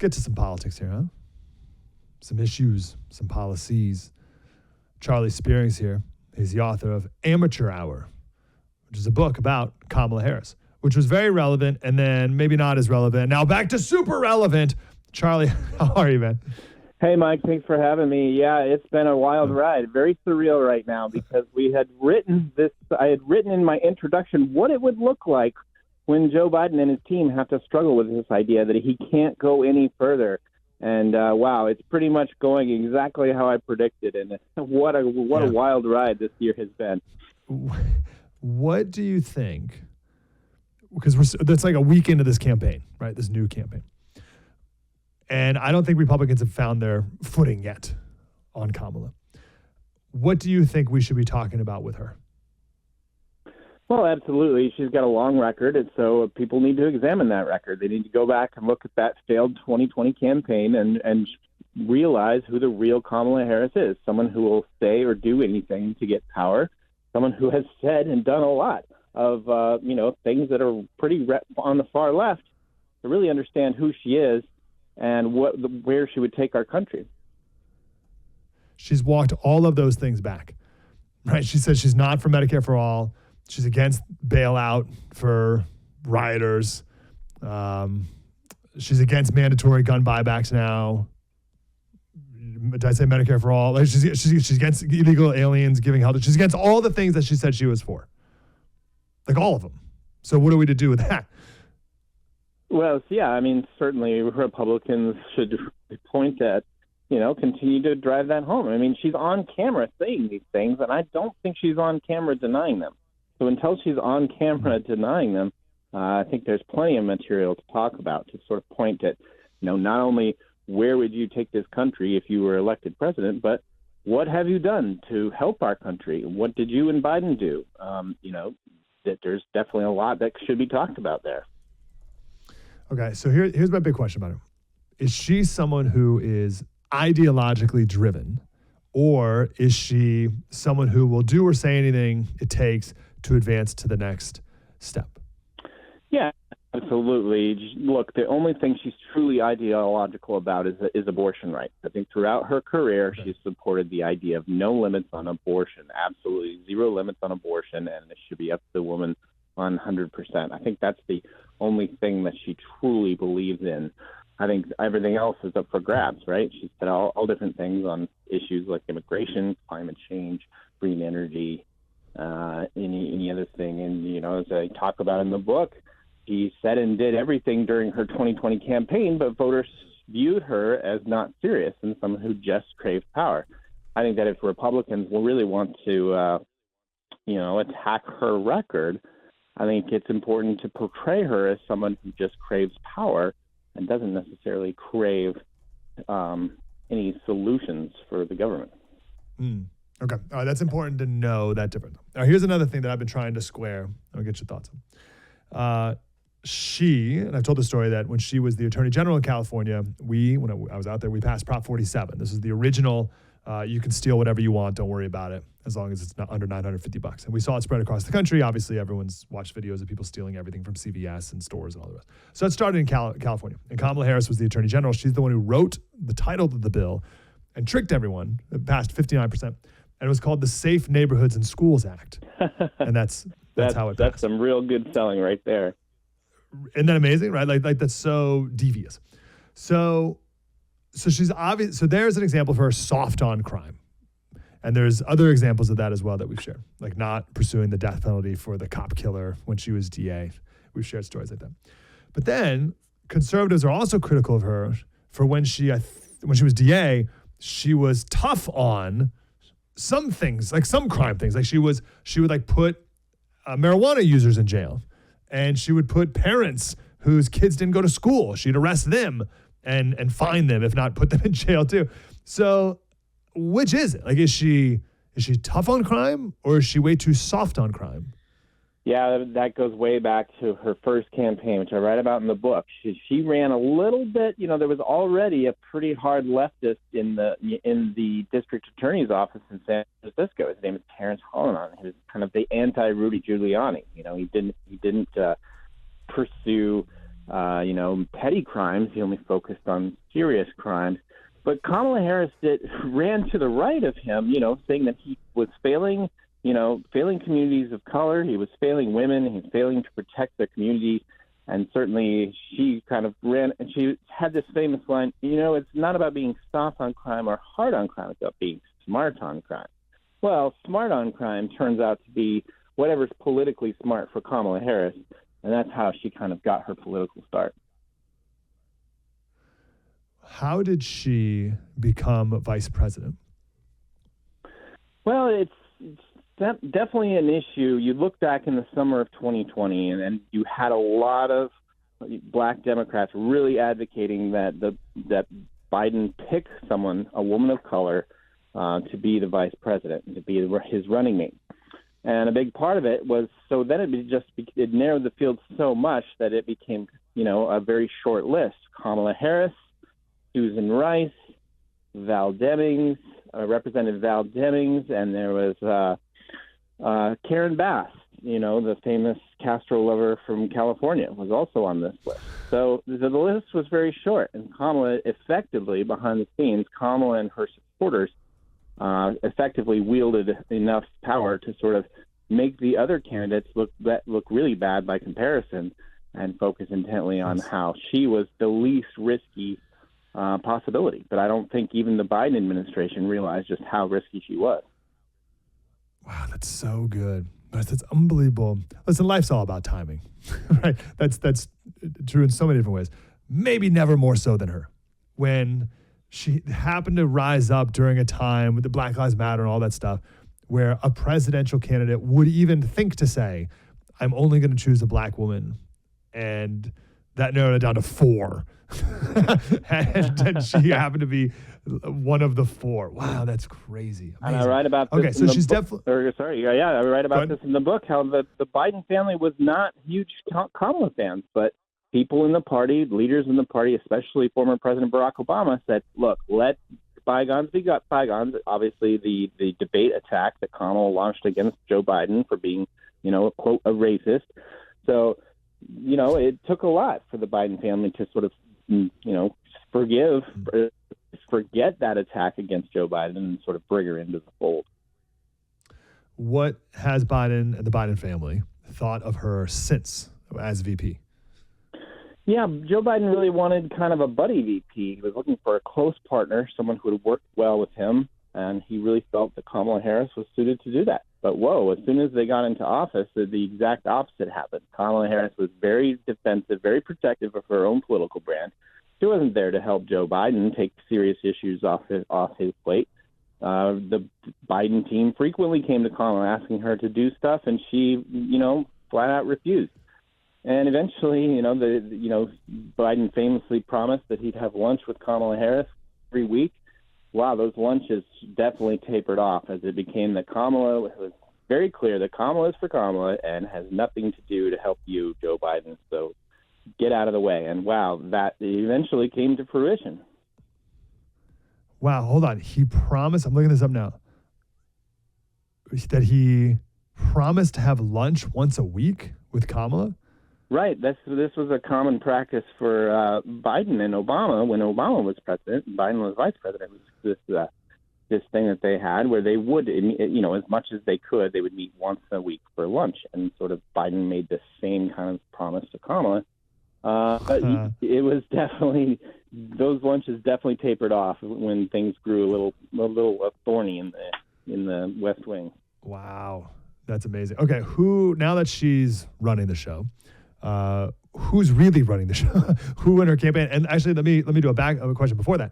get to some politics here, huh? Some issues, some policies. Charlie Spiering's here. He's the author of Amateur Hour, which is a book about Kamala Harris, which was very relevant and then maybe not as relevant. Now back to super relevant. Charlie, how are you, man? Hey, Mike, thanks for having me. Yeah, it's been a wild ride. Very surreal right now because I had written in my introduction what it would look like when Joe Biden and his team have to struggle with this idea that he can't go any further. And wow, it's pretty much going exactly how I predicted. And what a wild ride this year has been. What do you think? Because that's like a week into this campaign, right? This new campaign. And I don't think Republicans have found their footing yet on Kamala. What do you think we should be talking about with her? Well, absolutely. She's got a long record, and so people need to examine that record. They need to go back and look at that failed 2020 campaign and realize who the real Kamala Harris is, someone who will say or do anything to get power, someone who has said and done a lot of things that are pretty on the far left, to really understand who she is and where she would take our country. She's walked all of those things back, right? She says she's not for Medicare for all. She's against bailout for rioters. She's against mandatory gun buybacks now. Did I say Medicare for all? Like she's against illegal aliens giving health. She's against all the things that she said she was for. Like all of them. So what are we to do with that? Well, yeah, I mean, certainly Republicans should point at, continue to drive that home. I mean, she's on camera saying these things, and I don't think she's on camera denying them. So until she's on camera denying them, I think there's plenty of material to talk about to sort of point at, not only where would you take this country if you were elected president, but what have you done to help our country? What did you and Biden do? That there's definitely a lot that should be talked about there. Okay, so here's my big question about her. Is she someone who is ideologically driven, or is she someone who will do or say anything it takes to advance to the next step? Yeah, absolutely. Look, the only thing she's truly ideological about is abortion rights. I think throughout her career, she's supported the idea of no limits on abortion, absolutely zero limits on abortion, and it should be up to the woman 100%. I think that's the only thing that she truly believes in. I think everything else is up for grabs, right? She's said all different things on issues like immigration, climate change, green energy, any other thing. And, as I talk about in the book, she said and did everything during her 2020 campaign, but voters viewed her as not serious and someone who just craved power. I think that if Republicans will really want to, attack her record, I think it's important to portray her as someone who just craves power and doesn't necessarily crave any solutions for the government. Okay. All right, that's important to know that difference. Now, here's another thing that I've been trying to square. I'll get your thoughts on. And I've told the story that when she was the Attorney General in California, when I was out there, we passed Prop 47. This is the original, you can steal whatever you want, don't worry about it, as long as it's not under $950. And we saw it spread across the country. Obviously, everyone's watched videos of people stealing everything from CVS and stores and all the rest. So it started in California. And Kamala Harris was the Attorney General. She's the one who wrote the title of the bill and tricked everyone. It passed 59%. And it was called the Safe Neighborhoods and Schools Act. And that's how it passed. That's some real good selling right there. Isn't that amazing, right? Like that's so devious. So she's obvious. So there's an example of her soft on crime. And there's other examples of that as well that we've shared, like not pursuing the death penalty for the cop killer when she was DA. We've shared stories like that. But then conservatives are also critical of her for when she was DA, she was tough on some things, like some crime things. Like she would like put marijuana users in jail. And she would put parents whose kids didn't go to school. She'd arrest them and fine them, if not put them in jail too. So which is it? Like, is she tough on crime or is she way too soft on crime? Yeah, that goes way back to her first campaign, which I write about in the book. She ran a little bit, there was already a pretty hard leftist in the district attorney's office in San Francisco. His name is Terrence Hallinan. He was kind of the anti-Rudy Giuliani. He didn't pursue, petty crimes. He only focused on serious crimes. But Kamala Harris ran to the right of him, saying that he was failing communities of color. He was failing women. He was failing to protect their community. And certainly she kind of ran, and she had this famous line, it's not about being soft on crime or hard on crime. It's about being smart on crime. Well, smart on crime turns out to be whatever's politically smart for Kamala Harris. And that's how she kind of got her political start. How did she become vice president? Well, it's definitely an issue. You look back in the summer of 2020, and you had a lot of black Democrats really advocating that Biden pick a woman of color, to be the vice president and to be his running mate. And a big part of it was so then it narrowed the field so much that it became, a very short list. Kamala Harris, Susan Rice, Representative Val Demings, and there was Karen Bass, the famous Castro lover from California, was also on this list. So the list was very short, and Kamala effectively, behind the scenes, Kamala and her supporters effectively wielded enough power to sort of make the other candidates look really bad by comparison, and focus intently on how she was the least risky possibility. But I don't think even the Biden administration realized just how risky she was. Wow, that's so good. That's unbelievable. Listen, life's all about timing, right? That's true in so many different ways. Maybe never more so than her. When she happened to rise up during a time with the Black Lives Matter and all that stuff, where a presidential candidate would even think to say, I'm only going to choose a black woman. And that narrowed it down to 4. and she happened to be one of the 4. Wow, that's crazy. Amazing. And I write about this. Okay, so she's definitely. I write about this in the book. How the Biden family was not huge Kamala fans, but people in the party, leaders in the party, especially former President Barack Obama, said, "Look, let bygones be bygones." Obviously, the debate attack that Kamala launched against Joe Biden for being, quote, a racist. So, it took a lot for the Biden family to sort of, forget that attack against Joe Biden and sort of bring her into the fold. What has Biden and the Biden family thought of her since as VP? Yeah, Joe Biden really wanted kind of a buddy VP. He was looking for a close partner, someone who would work well with him, and he really felt that Kamala Harris was suited to do that. But as soon as they got into office, the exact opposite happened. Kamala Harris was very defensive, very protective of her own political brand. She wasn't there to help Joe Biden take serious issues off his plate. The Biden team frequently came to Kamala asking her to do stuff, and she, flat out refused. And eventually, Biden famously promised that he'd have lunch with Kamala Harris every week. Wow, those lunches definitely tapered off as it became that Kamala was very clear that Kamala is for Kamala and has nothing to do to help you, Joe Biden. So get out of the way. And wow, that eventually came to fruition. Wow, hold on. He promised, I'm looking this up now, that he promised to have lunch once a week with Kamala? Right. This was a common practice for Biden and Obama when Obama was president and Biden was vice president. It was this thing that they had where they would, as much as they could, they would meet once a week for lunch. And sort of Biden made the same kind of promise to Kamala. But it was definitely, those lunches definitely tapered off when things grew a little thorny in the West Wing. Wow, that's amazing. Okay, now that she's running the show, who's really running the show? Who in her campaign? And actually, let me do a question before that.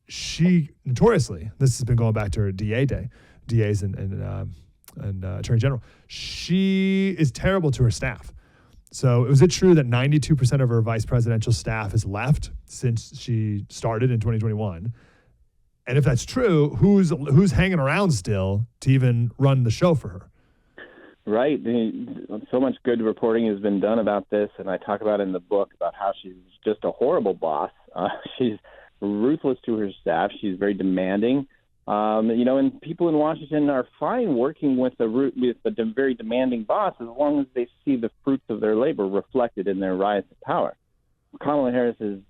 She notoriously, this has been going back to her DAs and Attorney General. She is terrible to her staff. So is it true that 92% of her vice presidential staff has left since she started in 2021? And if that's true, who's hanging around still to even run the show for her? Right. So much good reporting has been done about this, and I talk about it in the book about how she's just a horrible boss. She's ruthless to her staff. She's very demanding. And people in Washington are fine working with a very demanding boss as long as they see the fruits of their labor reflected in their rise to power. Kamala Harris is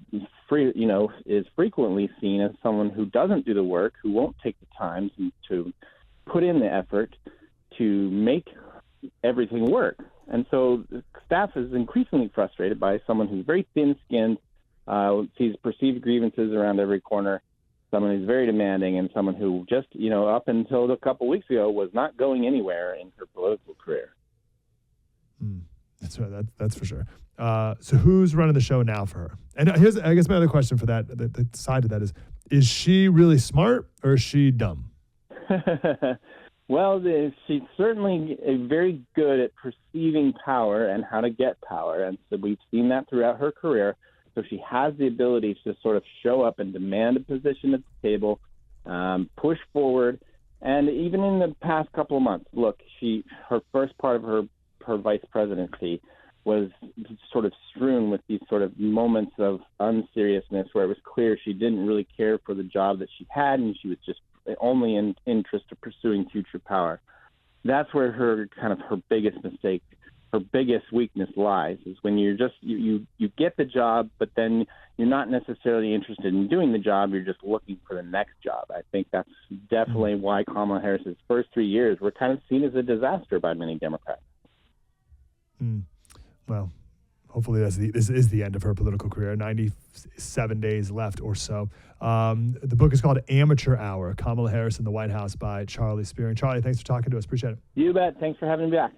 frequently seen as someone who doesn't do the work, who won't take the time to put in the effort to make everything work. And so the staff is increasingly frustrated by someone who's very thin-skinned, sees perceived grievances around every corner, someone who's very demanding, and someone who just, up until a couple weeks ago was not going anywhere in her political career. That's right. That's for sure. So who's running the show now for her? And here's, I guess, my other question for that, the side of that is she really smart or is she dumb? Well, she's certainly very good at perceiving power and how to get power. And so we've seen that throughout her career. So she has the ability to sort of show up and demand a position at the table, push forward. And even in the past couple of months, look, her first part of her vice presidency was sort of strewn with these sort of moments of unseriousness where it was clear she didn't really care for the job that she had, and she was just only in interest of pursuing future power. That's where her biggest mistake, her biggest weakness lies, is when you're just you get the job, but then you're not necessarily interested in doing the job. You're just looking for the next job. I think that's definitely why Kamala Harris's first 3 years were kind of seen as a disaster by many Democrats. Well, hopefully this is the end of her political career. 97 days left or so. The book is called Amateur Hour, Kamala Harris in the White House by Charlie Spiering. Charlie, thanks for talking to us. Appreciate it. You bet. Thanks for having me back.